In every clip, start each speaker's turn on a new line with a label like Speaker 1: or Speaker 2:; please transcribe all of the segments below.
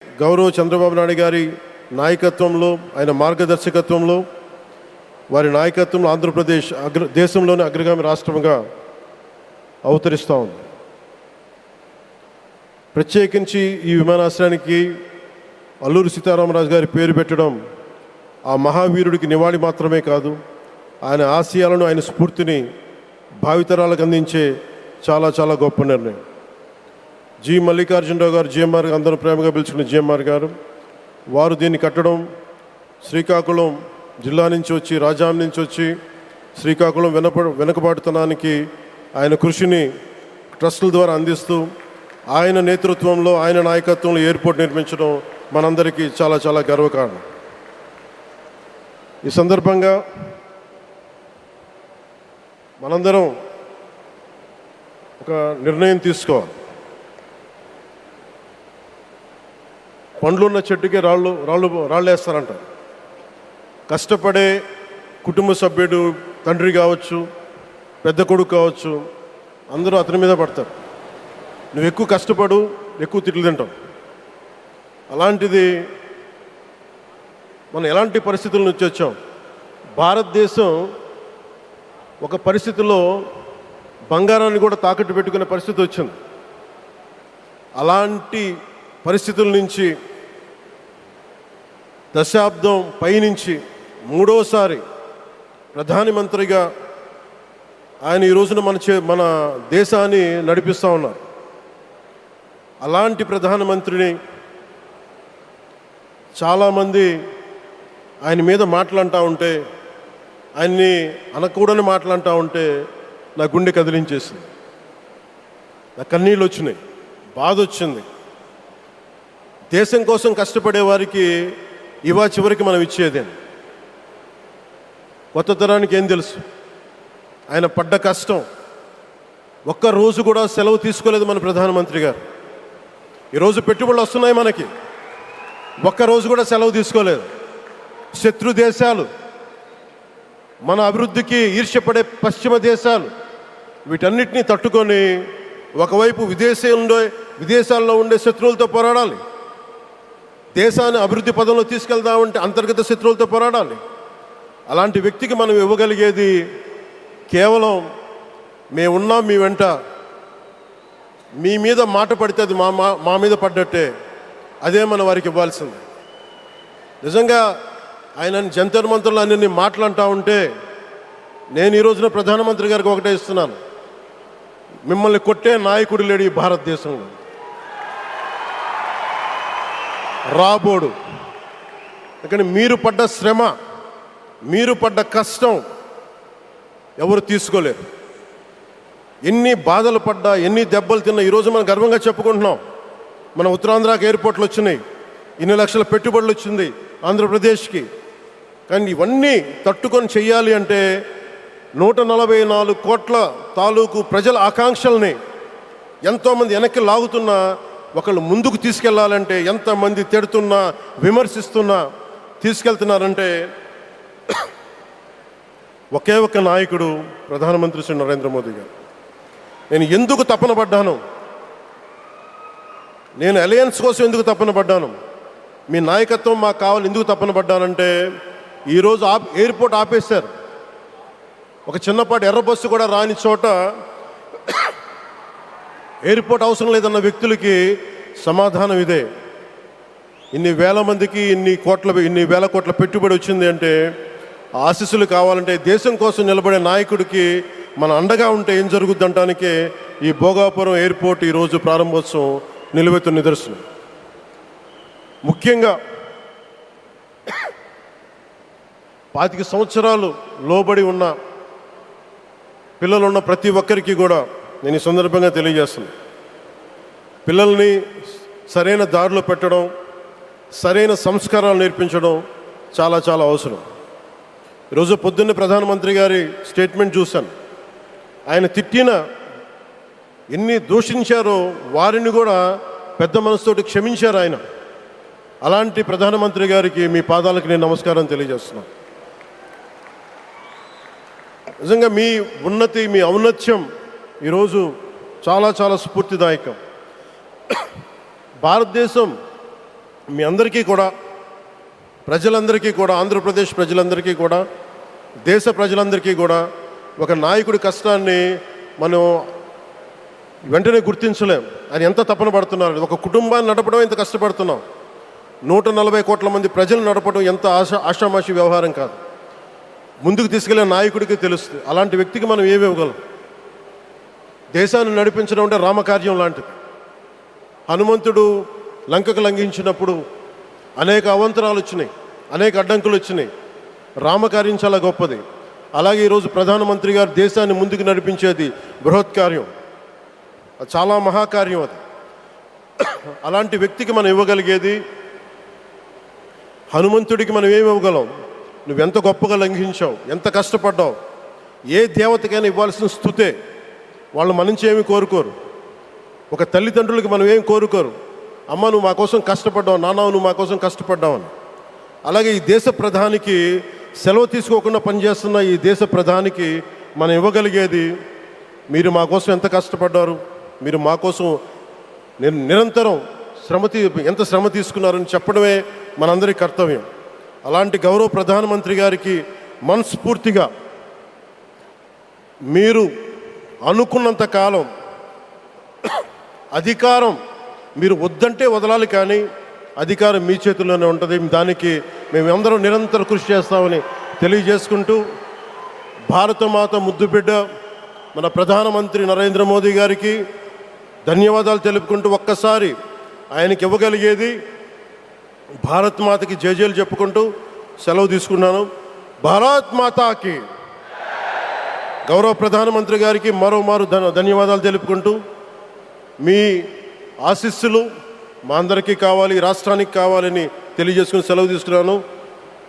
Speaker 1: గౌరవ చంద్రబాబు నాయుడు గారి నాయకత్వంలో, ఆయన మార్గదర్శకత్వంలో, వారి నాయకత్వంలో ఆంధ్రప్రదేశ్ దేశంలోని అగ్రగామి రాష్ట్రంగా అవతరిస్తూ ఉంది. ప్రత్యేకించి ఈ విమానాశ్రయానికి అల్లూరి సీతారామరాజు గారి పేరు పెట్టడం ఆ మహావీరుడికి నివాళి మాత్రమే కాదు, ఆయన ఆశయాలను, ఆయన స్ఫూర్తిని భావితరాలకు అందించే చాలా చాలా గొప్ప నిర్ణయం. జి మల్లికార్జునరావు గారు, జిఎంఆర్, అందరూ ప్రేమగా పిలుచుకున్న జిఎంఆర్ గారు, వారు దీన్ని కట్టడం, శ్రీకాకుళం జిల్లా నుంచి వచ్చి, రాజాం నుంచి వచ్చి శ్రీకాకుళం వెనుకబాటుతనానికి ఆయన కృషిని ట్రస్టుల ద్వారా అందిస్తూ, ఆయన నేతృత్వంలో, ఆయన నాయకత్వంలో ఎయిర్పోర్ట్ నిర్మించడం మనందరికీ చాలా చాలా గర్వకారణం. ఈ సందర్భంగా మనందరం ఒక నిర్ణయం తీసుకోవాలి. పండ్లున్న చెట్టుకే రాళ్ళు వేస్తారంటారు. కష్టపడే కుటుంబ సభ్యుడు, తండ్రి కావచ్చు, పెద్ద కొడుకు కావచ్చు, అందరూ అతని మీద పడతారు. నువ్వు ఎక్కువ కష్టపడు, ఎక్కువ తిట్లు తింటావు. అలాంటిది మనం ఎలాంటి పరిస్థితుల నుంచి వచ్చాం? భారతదేశం ఒక పరిస్థితిలో బంగారాన్ని కూడా తాకట్టు పెట్టుకునే పరిస్థితి వచ్చింది. అలాంటి పరిస్థితుల నుంచి దశాబ్దం పైనుంచి మూడోసారి ప్రధానమంత్రిగా ఆయన ఈ రోజున మన దేశాన్ని నడిపిస్తూ ఉన్నారు. అలాంటి ప్రధానమంత్రిని చాలామంది ఆయన మీద మాట్లాడుతూ ఉంటే, ఆయన్ని అనకూడని మాట్లాడుతూ ఉంటే నా గుండె కదిలించేసింది, నా కన్నీళ్ళు వచ్చినాయి, బాధ వచ్చింది. దేశం కోసం కష్టపడే వారికి ఇవా చివరికి మనం ఇచ్చేదే. కొత్త తరానికి ఏం తెలుసు? ఆయన పడ్డ కష్టం. ఒక్కరోజు కూడా సెలవు తీసుకోలేదు మన ప్రధానమంత్రి గారు. ఈరోజు పెట్టుబడులు వస్తున్నాయి మనకి, ఒక్కరోజు కూడా సెలవు తీసుకోలేదు. శత్రు దేశాలు, మన అభివృద్ధికి ఈర్ష్యపడే పశ్చిమ దేశాలు, వీటన్నిటినీ తట్టుకొని ఒకవైపు విదేశాల్లో ఉండే శత్రువులతో పోరాడాలి, దేశాన్ని అభివృద్ధి పదంలో తీసుకెళ్దామంటే అంతర్గత శత్రువులతో పోరాడాలి. అలాంటి వ్యక్తికి మనం ఇవ్వగలిగేది కేవలం మేమున్నాం మీ వెంట, మీ మీద మాట పడితే అది మా మీద పడ్డట్టే, అదే మనం వారికి ఇవ్వాల్సింది. నిజంగా ఆయన జంతర్ మంత్రులు అన్ని మాట్లాడుతూ ఉంటే నేను ఈ రోజున ప్రధానమంత్రి గారికి ఒకటే ఇస్తున్నాను, మిమ్మల్ని కొట్టే నాయకుడు లేడు ఈ భారతదేశంలో, రాబోడు. కానీ మీరు పడ్డ శ్రమ, మీరు పడ్డ కష్టం ఎవరు తీసుకోలేరు. ఎన్ని బాధలు పడ్డా, ఎన్ని దెబ్బలు తిన్నా ఈరోజు మనం గర్వంగా చెప్పుకుంటున్నాం. మన ఉత్తరాంధ్రకి ఎయిర్పోర్ట్లు వచ్చినాయి, ఇన్ని లక్షల పెట్టుబడులు వచ్చింది ఆంధ్రప్రదేశ్కి. కానీ ఇవన్నీ తట్టుకొని చెయ్యాలి అంటే 144 కోట్ల తాలూకు ప్రజల ఆకాంక్షల్ని ఎంతోమంది వెనక్కి లాగుతున్నా, ఒకళ్ళు ముందుకు తీసుకెళ్లాలంటే ఎంతమంది తిడుతున్నా, విమర్శిస్తున్నా తీసుకెళ్తున్నారంటే ఒకే ఒక్క నాయకుడు ప్రధానమంత్రి శ్రీ నరేంద్ర మోదీ గారు. నేను ఎందుకు తపన పడ్డాను, నేను అలయన్స్ కోసం ఎందుకు తపన పడ్డాను, మీ నాయకత్వం మాకు కావాలి ఎందుకు తపన పడ్డానంటే, ఈరోజు ఎయిర్పోర్ట్ ఆపేశారు. ఒక చిన్నపాటి ఎర్ర బస్సు కూడా రాని చోట ఎయిర్పోర్ట్ అవసరం లేదన్న వ్యక్తులకి సమాధానం ఇదే. ఇన్ని వేల మందికి ఇన్ని వేల కోట్ల పెట్టుబడి వచ్చింది అంటే, ఆశీస్సులు కావాలంటే దేశం కోసం నిలబడే నాయకుడికి మన అండగా ఉంటే ఏం జరుగుద్ది అంటానికే ఈ భోగాపురం ఎయిర్పోర్ట్ ఈరోజు ప్రారంభోత్సవం నిలువెత్తు నిదర్శనం. ముఖ్యంగా 25 సంవత్సరాలు లోబడి ఉన్న పిల్లలున్న ప్రతి ఒక్కరికి కూడా నేను ఈ సందర్భంగా తెలియజేస్తున్నాను, పిల్లల్ని సరైన దారిలో పెట్టడం, సరైన సంస్కారాలు నేర్పించడం చాలా చాలా అవసరం. ఈరోజు పొద్దున్నే ప్రధానమంత్రి గారి స్టేట్మెంట్ చూశాను. ఆయన తిట్టిన, ఎన్ని దూషించారో వారిని కూడా పెద్ద మనసుతోటి క్షమించారు ఆయన. అలాంటి ప్రధానమంత్రి గారికి మీ పాదాలకు నేను నమస్కారం తెలియజేస్తున్నాను. నిజంగా మీ ఉన్నతి, మీ ఔన్నత్యం ఈరోజు చాలా చాలా స్ఫూర్తిదాయకం. భారతదేశం మీ అందరికీ కూడా, ప్రజలందరికీ కూడా, ఆంధ్రప్రదేశ్ ప్రజలందరికీ కూడా, దేశ ప్రజలందరికీ కూడా ఒక నాయకుడి కష్టాన్ని మనం వెంటనే గుర్తించలేం. ఆయన ఎంత తపన పడుతున్నారు. ఒక కుటుంబాన్ని నడపడం ఎంత కష్టపడుతున్నాం. 140 కోట్ల మంది ప్రజలు నడపడం ఎంత ఆషామాషి వ్యవహారం కాదు. ముందుకు తీసుకెళ్లే నాయకుడికి తెలుస్తుంది. అలాంటి వ్యక్తికి మనం ఏమి ఇవ్వగలం. దేశాన్ని నడిపించడం అంటే రామకార్యం లాంటిది. హనుమంతుడు లంకకు లంఘించినప్పుడు అనేక అవంతరాలు వచ్చినాయి, అనేక అడ్డంకులు వచ్చినాయి. రామకార్యం చాలా గొప్పది. అలాగే ఈరోజు ప్రధానమంత్రి గారు దేశాన్ని ముందుకు నడిపించేది బృహత్కార్యం, చాలా మహాకార్యం అది. అలాంటి వ్యక్తికి మనం ఇవ్వగలిగేది, హనుమంతుడికి మనం ఏమి ఇవ్వగలం? నువ్వెంత గొప్పగా లంఘించావు, ఎంత కష్టపడ్డావు. ఏ దేవతకైనా ఇవ్వాల్సిన స్తుతే. వాళ్ళు మన నుంచి ఏమి కోరుకోరు. ఒక తల్లిదండ్రులకి మనం ఏం కోరుకోరు. అమ్మ నువ్వు మా కోసం కష్టపడ్డావు, నాన్న నువ్వు మా కోసం కష్టపడ్డావు అని. అలాగే ఈ దేశ ప్రధానికి, సెలవు తీసుకోకుండా పనిచేస్తున్న ఈ దేశ ప్రధానికి మనం ఇవ్వగలిగేది, మీరు మా కోసం ఎంత కష్టపడ్డారు, మీరు మా కోసం నిరంతరం ఎంత శ్రమ తీసుకున్నారని చెప్పడమే మనందరి కర్తవ్యం. అలాంటి గౌరవ ప్రధానమంత్రి గారికి మనస్ఫూర్తిగా మీరు అనుకున్నంత కాలం అధికారం మీరు వద్దంటే వదలాలి, కానీ అధికారం మీ చేతుల్లోనే ఉంటుంది. దానికి మేమందరం నిరంతరం కృషి చేస్తామని తెలియజేసుకుంటూ, భారతమాత ముద్దుబిడ్డ మన ప్రధానమంత్రి నరేంద్ర మోదీ గారికి ధన్యవాదాలు తెలుపుకుంటూ, ఒక్కసారి ఆయనకి ఇవ్వగలిగేది భారత్ మాతకి జేజేలు చెప్పుకుంటూ సెలవు తీసుకున్నాను. భారత్ మాతాకి. గౌరవ ప్రధానమంత్రి గారికి మరోమారు ధన్యవాదాలు తెలుపుకుంటూ, మీ ఆశీస్సులు మా అందరికీ కావాలి, రాష్ట్రానికి కావాలని తెలియజేసుకుని సెలవు తీసుకున్నాను.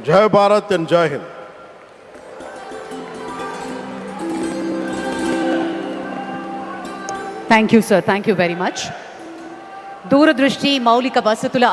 Speaker 1: జై భారత్ అండ్ జై Hind.
Speaker 2: Thank you sir, thank you very much. దూరదృష్టి, మౌలిక వసతుల